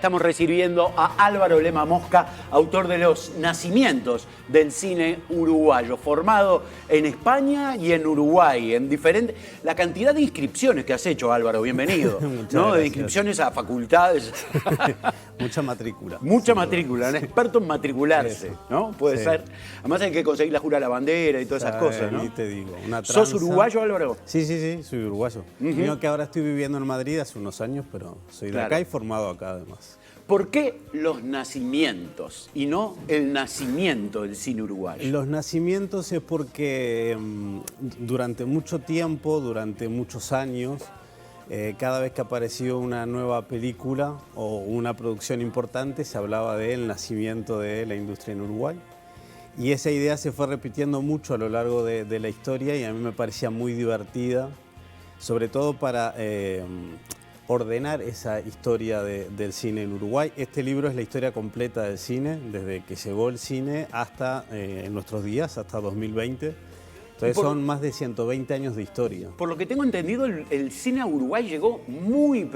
Estamos recibiendo a Álvaro Lema Mosca, autor de Los Nacimientos del cine uruguayo, formado en España y en Uruguay, en diferentes... La cantidad de inscripciones que has hecho, Álvaro, bienvenido. ¿No? De inscripciones a facultades. Mucha matrícula. Mucha matrícula, un experto en matricularse, Eso. ¿no? Puede ser. Además hay que conseguir la jura de la bandera y todas esas cosas, ¿no? Y te digo, una tranza. ¿Sos uruguayo, Álvaro? Sí, soy uruguayo. Mío que ahora estoy viviendo en Madrid hace unos años, pero soy de acá y formado acá además. ¿Por qué Los Nacimientos y no el nacimiento del cine uruguayo? Los nacimientos es porque durante mucho tiempo, durante muchos años, cada vez que apareció una nueva película o una producción importante, se hablaba del nacimiento de la industria en Uruguay. Y esa idea se fue repitiendo mucho a lo largo de la historia y a mí me parecía muy divertida, sobre todo para ordenar esa historia del cine en Uruguay. Este libro es la historia completa del cine, desde que llegó el cine hasta en nuestros días, hasta 2020. Entonces son más de 120 años de historia. Por lo que tengo entendido, el cine a Uruguay llegó muy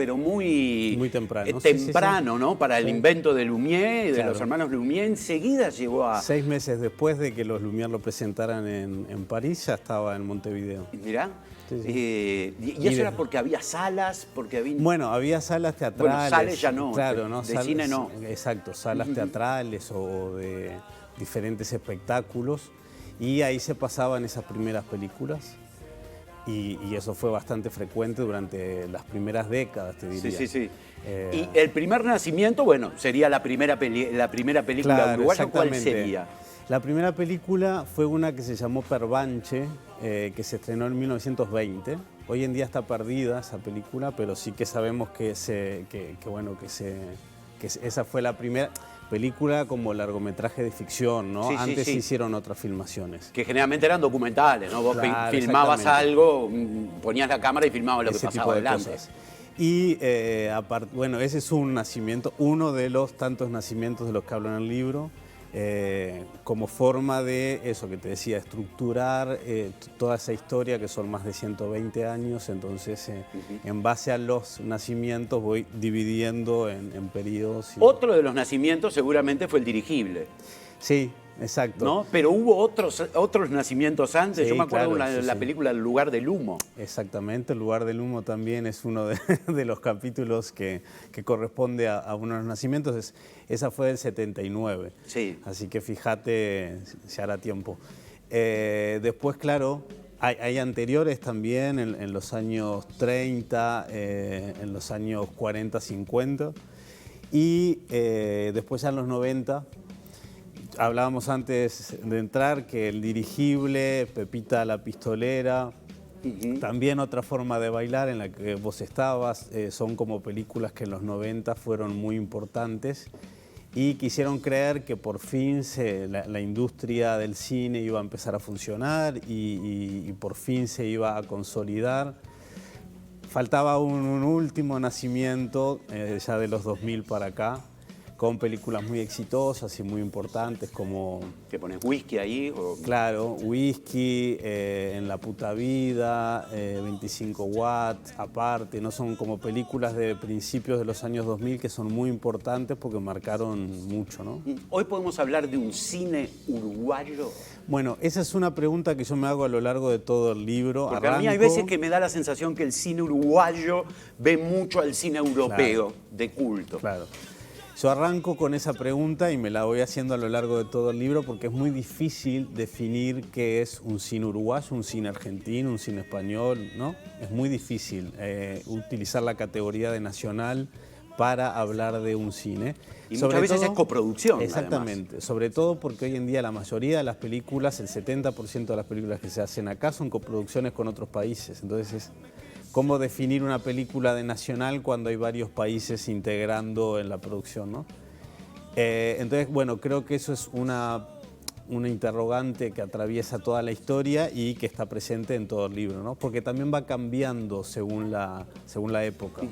temprano. Temprano, ¿no? Para el invento de Lumière y de los hermanos Lumière, enseguida llegó a... 6 meses después de que los Lumière lo presentaran en París, ya estaba en Montevideo. Mirá. ¿Y eso era porque había salas? Porque había... Bueno, había salas teatrales. Bueno, sales ya no, claro, ¿no? De cine no. Exacto, salas teatrales o de diferentes espectáculos. Y ahí se pasaban esas primeras películas y eso fue bastante frecuente durante las primeras décadas, te diría. Sí. Y el primer nacimiento, bueno, sería la primera película uruguaya. ¿Cuál sería? La primera película fue una que se llamó Perbanche, que se estrenó en 1920. Hoy en día está perdida esa película, pero sí que sabemos que esa fue la primera película como largometraje de ficción, ¿no? Antes hicieron otras filmaciones. Que generalmente eran documentales, ¿no? Vos filmabas algo, ponías la cámara y filmabas lo que pasaba adelante. Y bueno, ese es un nacimiento, uno de los tantos nacimientos de los que hablo en el libro, como forma de eso que te decía, estructurar toda esa historia que son más de 120 años, entonces en base a los nacimientos voy dividiendo en periodos. Otro de los nacimientos seguramente fue el dirigible. Sí, exacto. ¿No? Pero hubo otros nacimientos antes. Yo me acuerdo de la película El lugar del humo. Exactamente, El lugar del humo también es uno de los capítulos que corresponde a uno de los nacimientos. Esa fue del 79. Sí. Así que fíjate, se hará tiempo. Después, claro, hay anteriores también en los años 30, en los años 40, 50. Y después ya en los 90... Hablábamos antes de entrar que el dirigible, Pepita la pistolera, también otra forma de bailar en la que vos estabas, son como películas que en los 90 fueron muy importantes y quisieron creer que por fin la industria del cine iba a empezar a funcionar y por fin se iba a consolidar. Faltaba un último nacimiento ya de los 2000 para acá, con películas muy exitosas y muy importantes como... ¿Te pones Whisky ahí? O... Claro, Whisky, En la puta vida, 25 watts, aparte, ¿no? Son como películas de principios de los años 2000 que son muy importantes porque marcaron mucho, ¿no? ¿Hoy podemos hablar de un cine uruguayo? Bueno, esa es una pregunta que yo me hago a lo largo de todo el libro. Porque a mí hay veces que me da la sensación que el cine uruguayo ve mucho al cine europeo, de culto. Claro. Yo arranco con esa pregunta y me la voy haciendo a lo largo de todo el libro porque es muy difícil definir qué es un cine uruguayo, un cine argentino, un cine español, ¿no? Es muy difícil utilizar la categoría de nacional para hablar de un cine. Y muchas veces es coproducción. Exactamente, además. Sobre todo porque hoy en día la mayoría de las películas, el 70% de las películas que se hacen acá son coproducciones con otros países. Entonces ¿cómo definir una película de nacional cuando hay varios países integrando en la producción, ¿no? Entonces, bueno, creo que eso es una interrogante que atraviesa toda la historia y que está presente en todo el libro, ¿no? Porque también va cambiando según la época.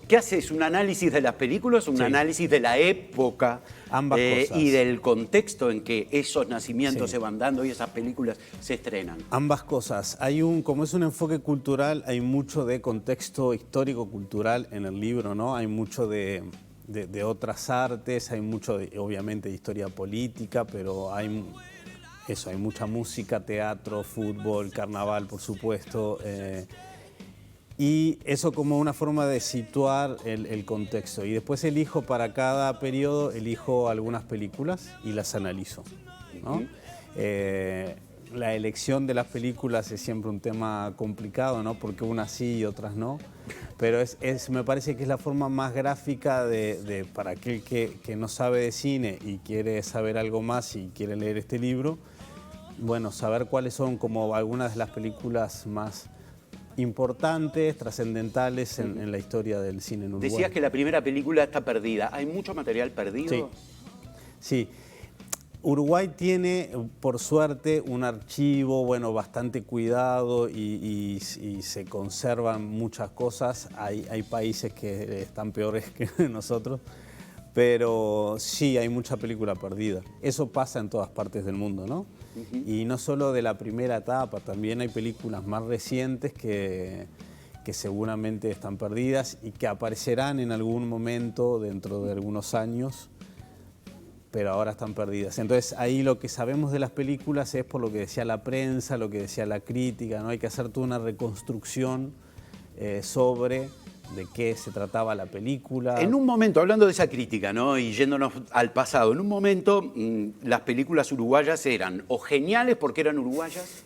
¿Qué haces? ¿Un análisis de las películas? ¿Un análisis de la época? Ambas cosas. Y del contexto en que esos nacimientos se van dando y esas películas se estrenan. Ambas cosas. Como es un enfoque cultural, hay mucho de contexto histórico-cultural en el libro, ¿no? Hay mucho de de otras artes, hay mucho, obviamente, de historia política, pero hay mucha música, teatro, fútbol, carnaval, por supuesto. Y eso como una forma de situar el contexto. Y después elijo para cada periodo, elijo algunas películas y las analizo, ¿no? La elección de las películas es siempre un tema complicado, ¿no? Porque unas sí y otras no. Pero me parece que es la forma más gráfica para aquel que no sabe de cine y quiere saber algo más y quiere leer este libro, bueno, saber cuáles son como algunas de las películas más importantes, trascendentales en la historia del cine en Uruguay. Decías que la primera película está perdida. ¿Hay mucho material perdido? Sí. Uruguay tiene, por suerte, un archivo, bueno, bastante cuidado y se conservan muchas cosas. Hay países que están peores que nosotros, pero sí hay mucha película perdida. Eso pasa en todas partes del mundo, ¿no? Y no solo de la primera etapa, también hay películas más recientes que seguramente están perdidas y que aparecerán en algún momento dentro de algunos años, pero ahora están perdidas. Entonces ahí lo que sabemos de las películas es por lo que decía la prensa, lo que decía la crítica, ¿no? Hay que hacer toda una reconstrucción sobre de qué se trataba la película. En un momento, hablando de esa crítica, ¿no? Y yéndonos al pasado, en un momento las películas uruguayas eran o geniales porque eran uruguayas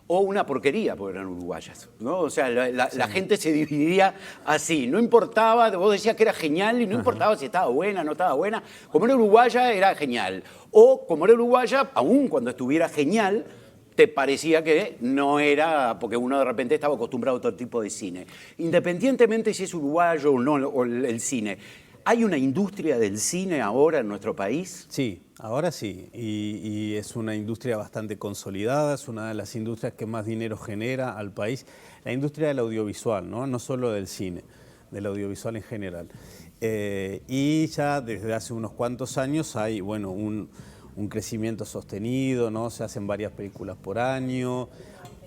o una porquería porque eran uruguayas, ¿no? O sea, la gente se dividía así, no importaba, vos decías que era genial y no importaba si estaba buena o no estaba buena, como era uruguaya era genial, o como era uruguaya, aún cuando estuviera genial, te parecía que no era, porque uno de repente estaba acostumbrado a otro tipo de cine. Independientemente si es uruguayo o no, o el cine, ¿hay una industria del cine ahora en nuestro país? Sí, ahora sí, y es una industria bastante consolidada, es una de las industrias que más dinero genera al país, la industria del audiovisual, no solo del cine, del audiovisual en general. Y ya desde hace unos cuantos años hay, bueno, un crecimiento sostenido, ¿no? Se hacen varias películas por año,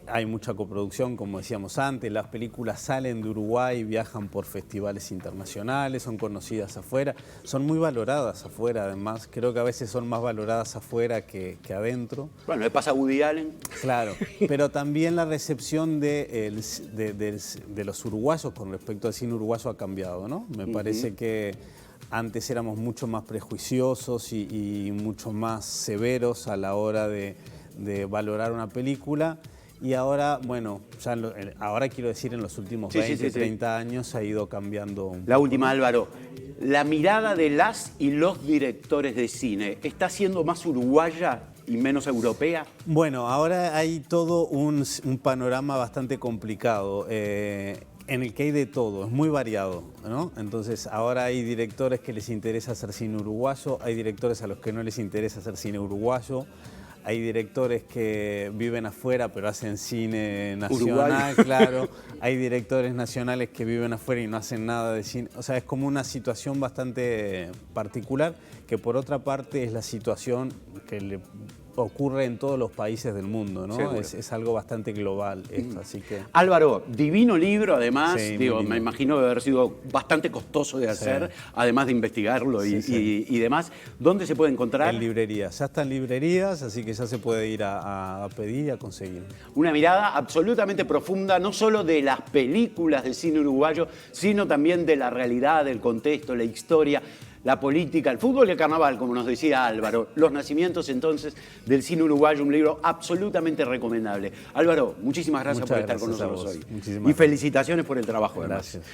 hay mucha coproducción, como decíamos antes, las películas salen de Uruguay, viajan por festivales internacionales, son conocidas afuera, son muy valoradas afuera además, creo que a veces son más valoradas afuera que adentro. Bueno, le pasa a Woody Allen. Claro, pero también la recepción de los uruguayos con respecto al cine uruguayo ha cambiado, ¿no? Me parece que antes éramos mucho más prejuiciosos y mucho más severos a la hora de valorar una película. Y ahora, bueno, ahora quiero decir en los últimos 20, 30 años ha ido cambiando un poco. La última, Álvaro. La mirada de las y los directores de cine, ¿está siendo más uruguaya y menos europea? Bueno, ahora hay todo un panorama bastante complicado. En el que hay de todo, es muy variado, ¿no? Entonces ahora hay directores que les interesa hacer cine uruguayo, hay directores a los que no les interesa hacer cine uruguayo, hay directores que viven afuera pero hacen cine nacional, claro, hay directores nacionales que viven afuera y no hacen nada de cine, o sea, es como una situación bastante particular que por otra parte es la situación que le ocurre en todos los países del mundo, ¿no? Es algo bastante global esto, así que... Álvaro, divino libro, además, sí, me imagino de haber sido bastante costoso de hacer, además de investigarlo y demás. ¿Dónde se puede encontrar? En librerías, ya está en librerías, así que ya se puede ir a pedir y a conseguir. Una mirada absolutamente profunda, no solo de las películas de cine uruguayo, sino también de la realidad, del contexto, la historia, la política, el fútbol y el carnaval, como nos decía Álvaro. Los nacimientos, entonces, del cine uruguayo, un libro absolutamente recomendable. Álvaro, muchísimas gracias por estar con nosotros hoy. Y felicitaciones por el trabajo, además. Gracias.